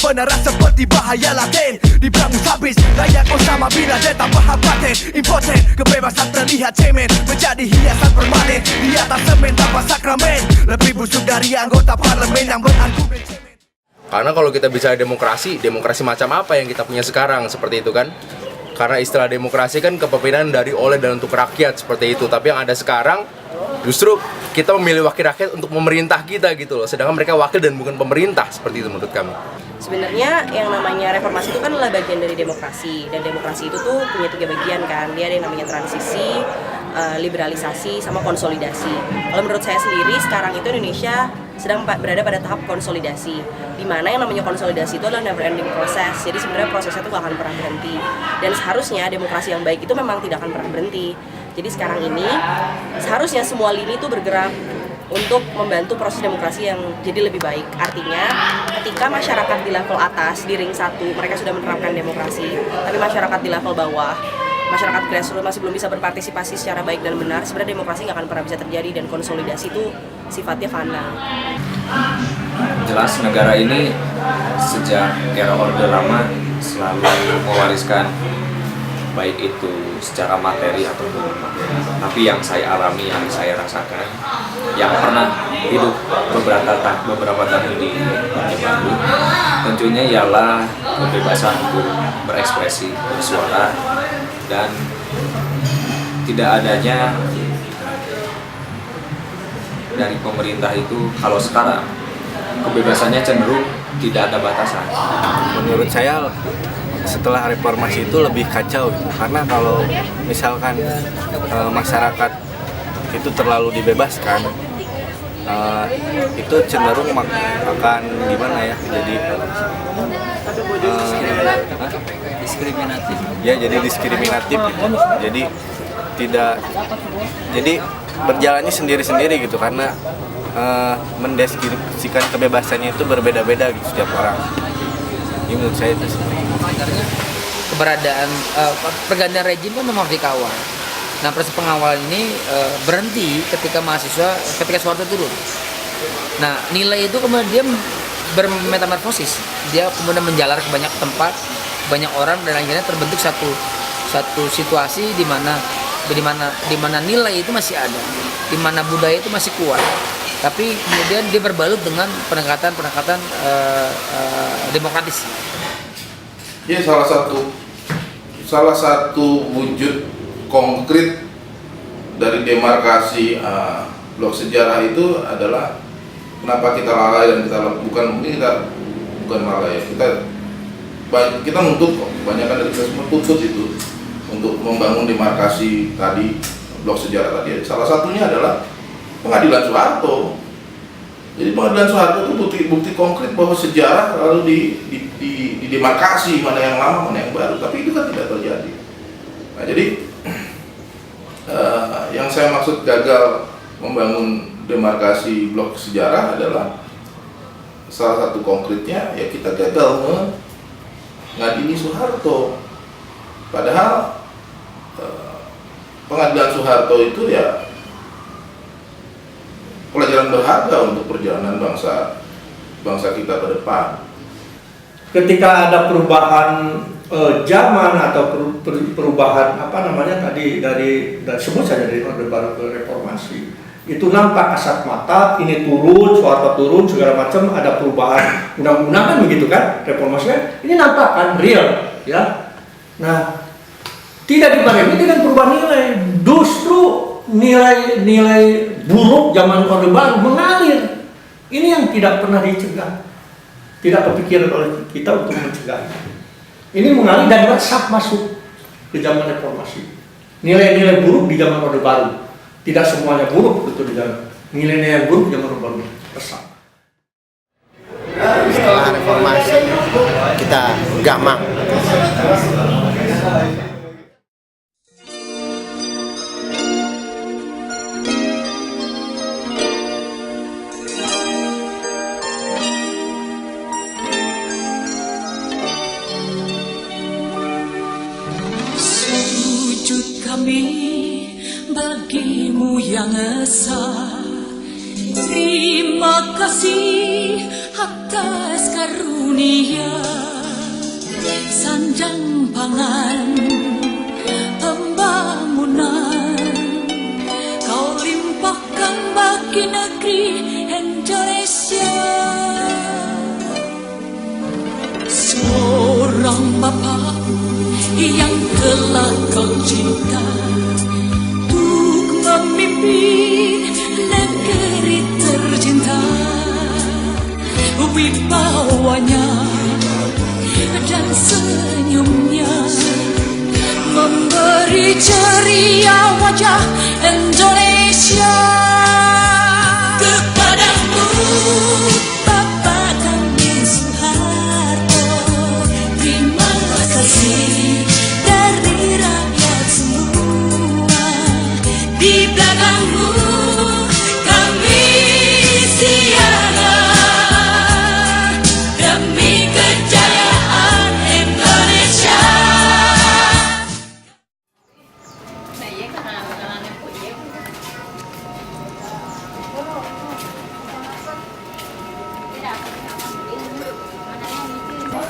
menerang seperti bahaya laten. Dibangun habis layak Osama Bin Laden tanpa habaten. Impoten, kebebasan terlihat cemen, menjadi hiasan permanen di atas semen tanpa sakramen. Lebih busuk dari anggota parlemen yang berargumen cemen. Karena kalau kita bicara demokrasi, demokrasi macam apa yang kita punya sekarang, seperti itu kan? Karena istilah demokrasi kan kepemimpinan dari, oleh, dan untuk rakyat, seperti itu. Tapi yang ada sekarang, justru kita memilih wakil rakyat untuk memerintah kita gitu loh. Sedangkan mereka wakil dan bukan pemerintah, seperti itu menurut kami. Sebenarnya yang namanya reformasi itu kan adalah bagian dari demokrasi. Dan demokrasi itu tuh punya 3 bagian kan. Dia ada yang namanya transisi, liberalisasi, sama konsolidasi. Kalau menurut saya sendiri, sekarang itu Indonesia sedang berada pada tahap konsolidasi, di mana yang namanya konsolidasi itu adalah never ending proses. Jadi sebenarnya prosesnya itu gak akan pernah berhenti. Dan seharusnya demokrasi yang baik itu memang tidak akan pernah berhenti. Jadi sekarang ini seharusnya semua lini itu bergerak untuk membantu proses demokrasi yang jadi lebih baik. Artinya ketika masyarakat di level atas, di ring 1, mereka sudah menerapkan demokrasi, tapi masyarakat di level bawah, masyarakat grassroots masih belum bisa berpartisipasi secara baik dan benar, sebenarnya demokrasi nggak akan pernah bisa terjadi, dan konsolidasi itu sifatnya fana. Jelas negara ini sejak era Orde Lama selalu mewariskan baik itu secara materi ataupun non-materi. Tapi yang saya alami, yang saya rasakan, yang pernah hidup beberapa tahun di Bandung, tentunya ialah kebebasan untuk berekspresi, bersuara, dan tidak adanya dari pemerintah itu. Kalau sekarang kebebasannya cenderung tidak ada batasan. Menurut saya setelah reformasi itu lebih kacau gitu. Karena kalau misalkan masyarakat itu terlalu dibebaskan, itu cenderung akan gimana ya, jadi diskriminatif. Ya, jadi diskriminatif gitu. Jadi berjalannya sendiri-sendiri gitu, karena mendeskripsikan kebebasannya itu berbeda-beda gitu setiap orang. Ini menurut saya itu keberadaan pergantian rejim kan memang harus dikawal. Nah, proses pengawalan ini berhenti ketika Soeharto turun. Nah, nilai itu kemudian bermetamorfosis. Dia kemudian menjalar ke banyak tempat, banyak orang, dan akhirnya terbentuk satu situasi di mana nilai itu masih ada, di mana budaya itu masih kuat. Tapi kemudian dia berbalut dengan pendekatan demokratis. Ya, salah satu wujud konkret dari demarkasi blok sejarah itu adalah kenapa kita lalai dan bukan lalai ya, kita nuntut kok, kebanyakan dari kita semua tuntut itu untuk membangun demarkasi tadi, blok sejarah tadi. Salah satunya adalah pengadilan Soeharto. Jadi pengadilan Soeharto itu bukti konkret bahwa sejarah lalu didemarkasi mana yang lama, mana yang baru. Tapi itu kan tidak terjadi. Nah, jadi yang saya maksud gagal membangun demarkasi blok sejarah adalah salah satu konkretnya ya kita gagal mengadili Soeharto. Padahal pengadilan Soeharto itu ya pelajaran berharga untuk perjalanan bangsa kita ke depan. Ketika ada perubahan zaman atau perubahan dari sebut saja dari Orde Baru ke reformasi, itu nampak kasat mata, ini turun, Soeharto turun, segala macam, ada perubahan undang-undang kan begitu kan, reformasi kan, ini nampak kan real ya. Nah, tidak dibarengi dengan perubahan nilai, justru nilai buruk zaman Orde Baru mengalir. Ini yang tidak pernah dicegah, tidak kepikiran oleh kita untuk mencegah. Ini mengalir dan masuk ke zaman reformasi. Nilai-nilai buruk di zaman Orde Baru, tidak semuanya buruk betul di zaman nilai-nilai yang buruk di zaman Orde Baru resap. Setelah reformasi kita gamang. Bagimu yang esa, terima kasih atas karunia sanjang pangan pembangunan kau limpahkan bagi negeri Indonesia. Seorang bapa yang telah kau cinta untuk memimpin negeri tercinta, wibawanya dan senyumnya memberi ceria wajah Indonesia. Kepadamu Bapak kami Soeharto, terima kasih dari rakyat semua. Di belakangmu kami siaga demi kejayaan Indonesia.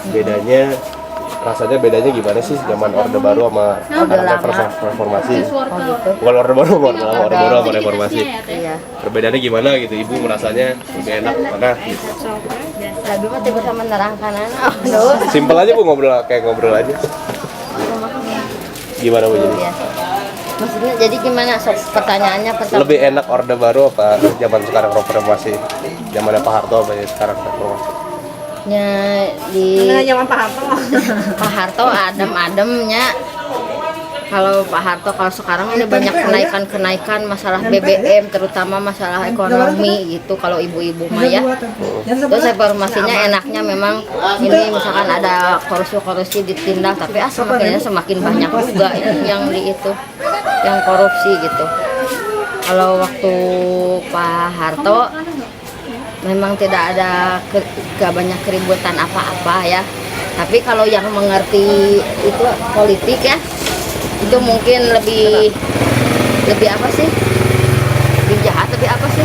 Bedanya, rasanya bedanya gimana sih zaman Orde Baru sama reformasi? Bukan Orde Baru, Orde Baru sama reformasi. Perbedaannya gimana gitu? Ibu merasanya lebih enak mana? Lalu mah bisa menerangkan Simpel aja Bu, ngobrol aja. Gimana Bu jadi? Maksudnya jadi gimana? Pertanyaannya pertama. Lebih enak Orde Baru apa zaman sekarang reformasi? Zamannya Pak Harto apa ya sekarang reformasi? Ya di Zaman Pak Harto. Pak Harto adem-ademnya. Kalau Pak Harto kalau sekarang ini banyak kenaikan masalah BBM, terutama masalah ekonomi gitu. Kalau ibu-ibu mah ya. Terus informasinya enaknya memang ini misalkan ada korupsi ditindak, tapi semakin banyak juga yang di itu yang korupsi gitu. Kalau waktu Pak Harto memang tidak ada gak banyak keributan apa-apa ya. Tapi kalau yang mengerti itu politik ya, itu mungkin lebih apa sih? Lebih jahat lebih apa sih?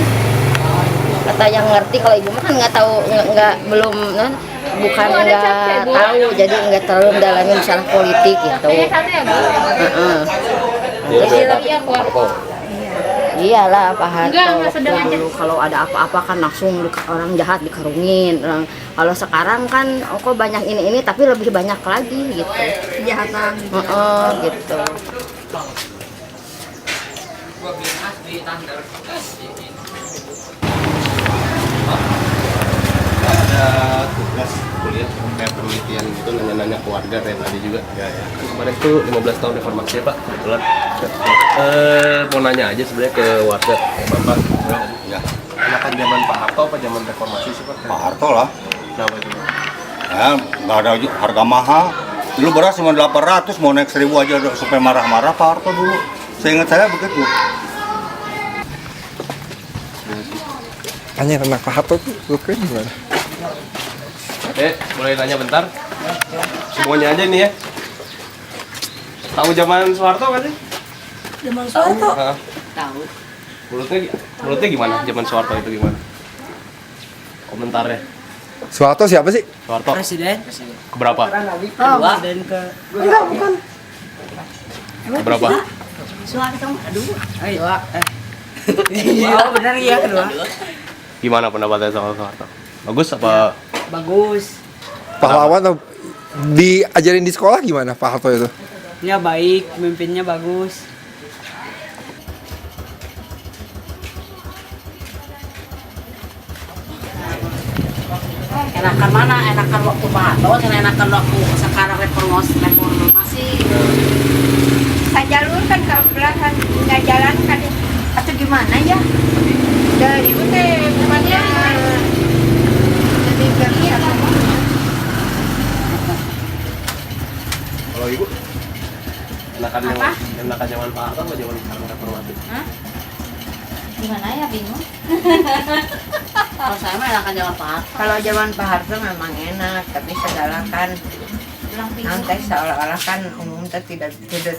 Kata yang ngerti, kalau ibu mah kan nggak tahu, belum bukan nggak tahu, jadi nggak terlalu mendalami masalah politik gitu. Iyalah Pak Harto dulu kalau ada apa-apa kan langsung orang jahat dikarungin. Kalau sekarang kan kok banyak ini tapi lebih banyak lagi gitu kejahatan. Gitu. Ada tugas kuliah kayak penelitian gitu, nanya-nanya ke warga kayak tadi juga. Ya. Kemarin tuh 15 tahun reformasi ya Pak, kebetulan. Mau nanya aja sebenarnya ke warga, Bapak. Ya. Enakan zaman Pak Harto apa zaman reformasi sih Pak? Pak Harto lah. Kenapa itu? Ya, nggak ada harga mahal. Dulu beras cuma 800, mau naik 1000 aja supaya marah-marah Pak Harto dulu. Seingat saya begitu. Tanya tentang Pak Harto tuh gimana? Boleh tanya bentar? Semuanya aja nih ya. Tahu zaman Soeharto kan sih? Zaman Soeharto? Tahu. Menurutnya gimana? Zaman Soeharto itu gimana? Komentarnya. Soeharto siapa sih? Soeharto. Presiden. Keberapa? Kedua. Dan ke enggak, bukan. Keberapa? Soeharto kedua. Kedua. Oh, benar ya kedua. Gimana pendapatnya soal Soeharto? Bagus apa? Bagus. Pahlawan diajarin di sekolah gimana Pak Harto itu? Ya baik, pemimpinnya bagus. Enakan mana? Enakan waktu Pak Harto, enakan waktu sekarang reformasi. Saya jalurkan ke belakang, nggak jalankan atau gimana ya? Dari mana? Namanya lebih kerja. Kalau Ibu? Enakan zaman Pak Harto atau zaman sekarang reformasi? Gimana ya, bingung. Kalau saya mah enakan zaman Pak Harto. Kalau zaman Pak Harto memang enak, tapi sekarang kan nanti seolah-olah kan umum tidak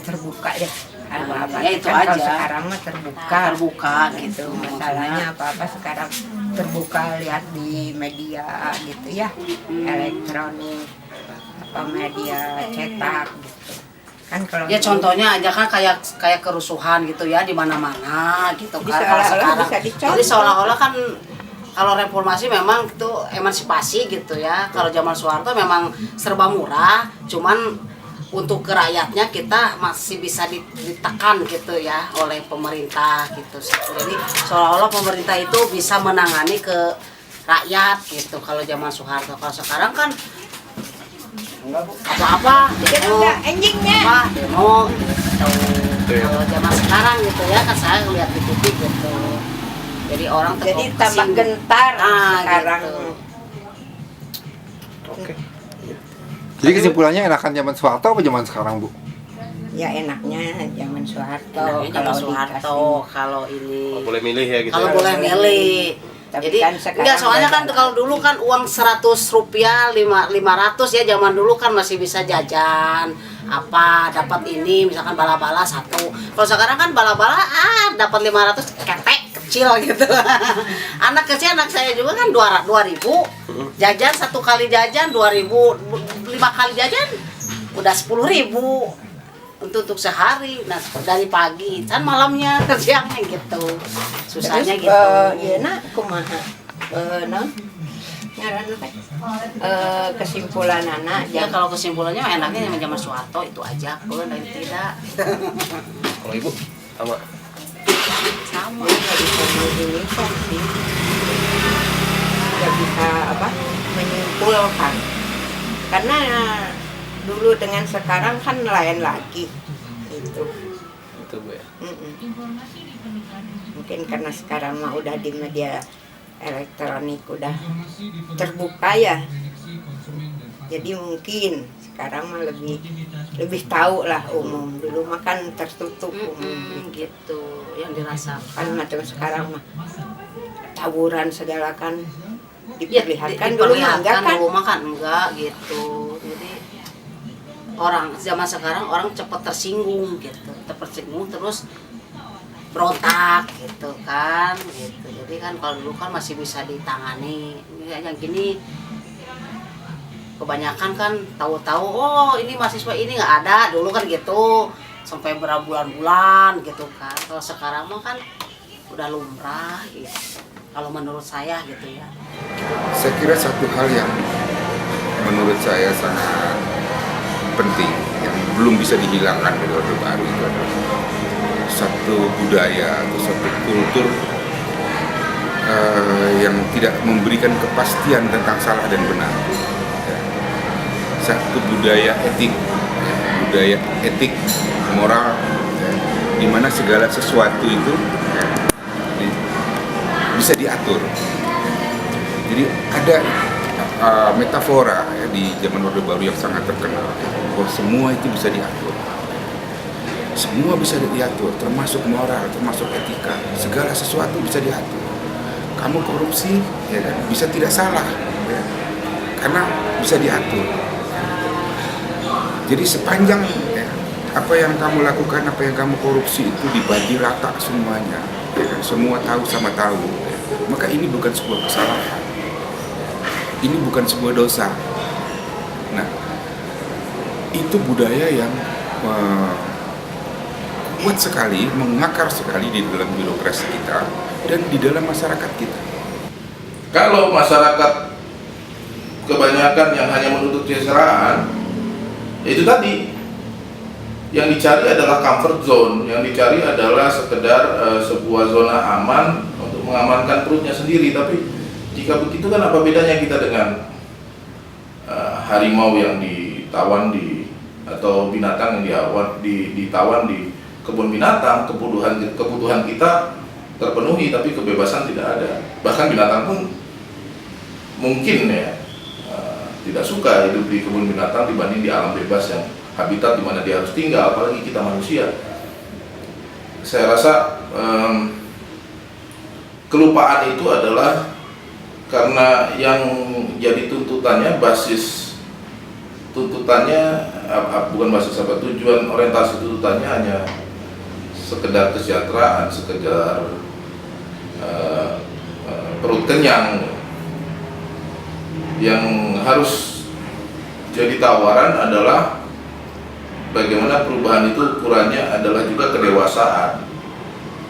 terbuka ya. Apa-apa Ya, itu kan aja. kalau sekarang mah terbuka gitu. Masalahnya apa-apa sekarang terbuka, lihat di media gitu ya, elektronik, apa media cetak gitu. Kan kalau ya contohnya aja kan kayak kerusuhan gitu ya di mana-mana gitu Jadi kan. seolah-olah Sekarang. bisa dicontoh. Jadi seolah-olah kan kalau reformasi memang itu emansipasi gitu ya. Kalau zaman Soeharto memang serba murah, cuman untuk ke rakyatnya kita masih bisa ditekan gitu ya oleh pemerintah gitu. Jadi seolah-olah pemerintah itu bisa menangani ke rakyat gitu kalau zaman Soeharto. Kalau sekarang kan apa-apa demo, demo gitu. Kalau zaman sekarang gitu ya kan saya lihat di TV gitu. Jadi orang jadi tambah gentar sekarang. Gitu. Jadi kesimpulannya enakan zaman Soeharto apa zaman sekarang, Bu? Ya enaknya zaman Soeharto. Enaknya zaman Soeharto kalau ini. Boleh milih ya gitu. Kalau ya. boleh milih. Tapi Jadi kan sekarang enggak, soalnya kan banyak. kalau dulu kan uang 100 rupiah 500 ya zaman dulu kan masih bisa jajan apa dapat ini misalkan bala-bala satu. Kalau sekarang kan bala-bala dapat 500 ketek kecil gitu. Anak kecil, anak saya juga kan 2.000 jajan, satu kali jajan 2.000, 5 kali jajan udah 10.000 untuk sehari. Nah dari pagi kan malamnya ke siangnya gitu susahnya Terus, gitu. Iya nak kumaha non ngaran teh kesimpulan anak Ya kalau kesimpulannya enaknya yang zaman Soeharto itu aja, kalau lain tidak. Kalau Ibu sama Sama. nggak bisa menginginkan sih, nggak bisa apa menyimpulkan karena dulu dengan sekarang kan lain lagi itu. itu Bu ya. Mungkin karena sekarang mah udah di media elektronik udah terbuka ya, jadi mungkin sekarang mah lebih tahu lah umum. Dulu mah kan tertutup umum gitu yang dirasakan. macam sekarang mah tawuran segala kan Ya, diperlihatkan, dulu mah enggak kan. dulu mah kan enggak gitu. Jadi orang zaman sekarang orang cepat tersinggung gitu, terus berontak gitu kan gitu. Jadi kan kalau dulu kan masih bisa ditangani. Yang gini kebanyakan kan tahu-tahu oh ini mahasiswa ini nggak ada, dulu kan gitu sampai berbulan-bulan gitu kan. Kalau sekarang mah kan udah lumrah gitu. Kalau menurut saya gitu ya. Saya kira satu hal yang menurut saya sangat penting yang belum bisa dihilangkan dari Orde Baru itu adalah satu budaya atau satu kultur yang tidak memberikan kepastian tentang salah dan benar. Ya. Satu budaya etik, ya, budaya etik, moral, ya, di mana segala sesuatu itu ya, bisa diatur. Jadi ada metafora ya, di zaman Orde Baru yang sangat terkenal bahwa semua itu bisa diatur. Semua bisa diatur, termasuk moral, termasuk etika. Segala sesuatu bisa diatur. Kamu korupsi, ya kan, bisa tidak salah, ya, karena bisa diatur. Jadi sepanjang ya, apa yang kamu lakukan, apa yang kamu korupsi itu dibagi rata semuanya, ya kan, semua tahu sama tahu. Ya. Maka ini bukan sebuah kesalahan. Ini bukan sebuah dosa. Nah, itu budaya yang kuat sekali, mengakar sekali di dalam birokrasi kita dan di dalam masyarakat kita. Kalau masyarakat kebanyakan yang hanya menuntut kesejahteraan, itu tadi yang dicari adalah comfort zone, yang dicari adalah sekedar sebuah zona aman untuk mengamankan perutnya sendiri. Tapi jika begitu kan apa bedanya kita dengan harimau yang ditawan atau binatang yang ditawan di kebun binatang, kebutuhan kita terpenuhi tapi kebebasan tidak ada. Bahkan binatang pun mungkin ya tidak suka hidup di kebun binatang dibanding di alam bebas yang habitat di mana dia harus tinggal, apalagi kita manusia. Saya rasa kelupaan itu adalah karena yang jadi tuntutannya, basis tuntutannya bukan basis apa, tujuan orientasi tuntutannya hanya sekedar kesejahteraan, sekedar perut kenyang. Yang harus jadi tawaran adalah bagaimana perubahan itu ukurannya adalah juga kedewasaan.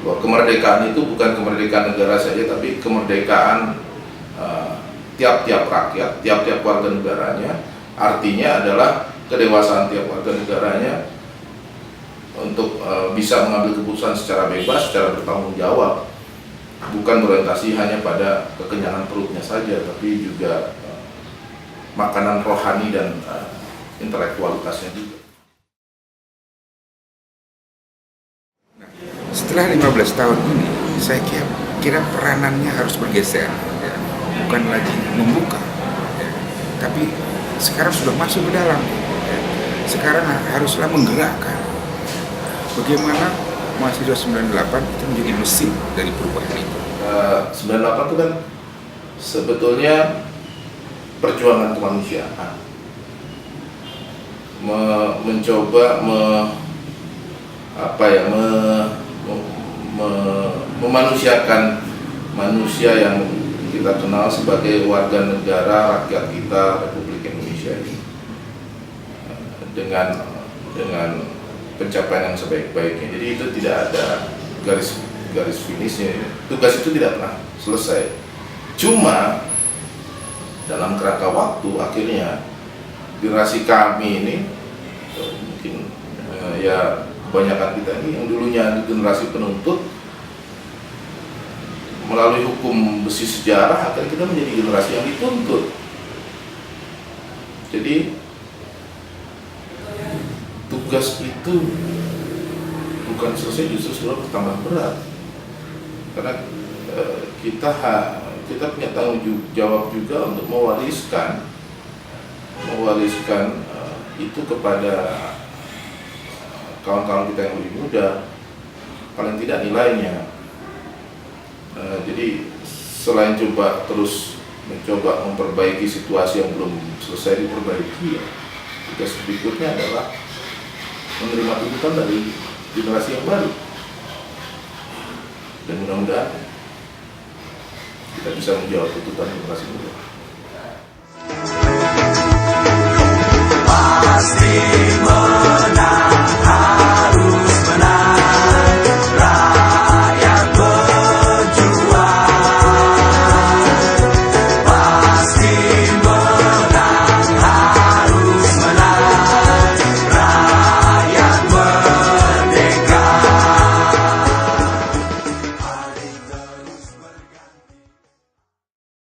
Bahwa kemerdekaan itu bukan kemerdekaan negara saja, tapi kemerdekaan tiap-tiap rakyat, tiap-tiap warga negaranya. Artinya adalah kedewasaan tiap warga negaranya untuk bisa mengambil keputusan secara bebas, secara bertanggung jawab, bukan berorientasi hanya pada kekenyangan perutnya saja, tapi juga makanan rohani dan intelektualitasnya juga. Setelah 15 tahun ini, saya kira peranannya harus bergeser, ya. Bukan lagi membuka, ya. Tapi sekarang sudah masuk ke dalam, ya. Sekarang haruslah menggerakkan. Bagaimana mahasiswa 98 itu menjadi mesin dari perubahan itu. 98 itu kan sebetulnya perjuangan kemanusiaan, mencoba memanusiakan manusia yang kita kenal sebagai warga negara rakyat kita Republik Indonesia ini dengan pencapaian yang sebaik-baiknya. Jadi itu tidak ada garis finishnya. Tugas itu tidak pernah selesai. Cuma dalam kerangka waktu akhirnya generasi kami ini mungkin ya kebanyakan kita ini yang dulunya generasi penuntut melalui hukum besi sejarah akhirnya kita menjadi generasi yang dituntut. Jadi tugas itu bukan selesai, justru sudah bertambah berat karena kita punya tanggung jawab juga untuk mewariskan itu kepada kawan-kawan kita yang lebih muda, paling tidak nilainya. Jadi selain terus mencoba memperbaiki situasi yang belum selesai diperbaiki, tugas berikutnya adalah menerima tuntutan dari generasi yang baru, dan mudah-mudahan kita bisa menjawab tuntutan generasi muda.